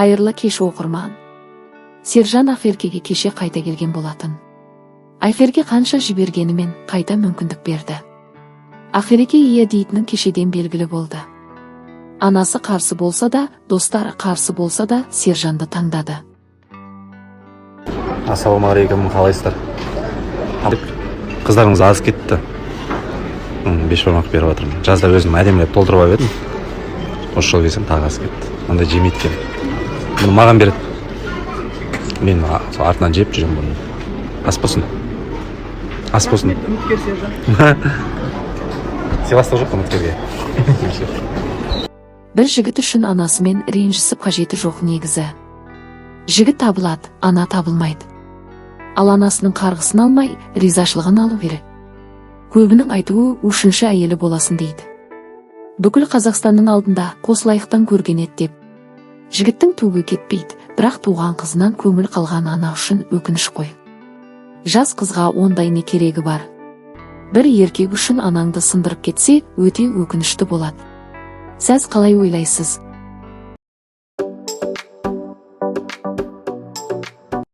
Қайырлы кеш оқырман. Сержан Ақеркеге кеше қайта келген болатын. Ақерке қанша жібергенімен қайта мүмкіндік берді. Ақерке ие дейтінің кешеден белгілі болды. Анасы қарсы болса да, достары қарсы болса да, Сержанды таңдады. Ассалаумағалейкум, қалайсыздар? Қыздарыңыз аз кетті. Бешбармақ беріп жатырмын. Жазда өзім әдемілеп толтырып алып едім. Осы жол келсем тағы аз кетті. Мындай жемейді екен. Бұны маған береді. Мен артынан жеп жүремін бұны. Ас болсын. Ас болсын. Үміткер Сержан. Сыйластық жоқ үміткерге. Бір жігіт үшін анасымен ренжісіп қажеті жоқ негізі. Жігіт табылады, ана табылмайды. Ал анасының қарғысын алмай, ризашылығын алу керек. Көбінің айтуы үшінші әйелі боласын дейді. Бүкіл Қазақстанның алдында қосылайықтан көрген еді деп. Жігіттің туғы кетпейді, бірақ туған қызынан көңіл қалған ана үшін өкініш қой. Жас қызға ондай не керегі бар? Бір еркек үшін анаңды сындырып кетсе, өте өкінішті болады. Сіз қалай ойлайсыз?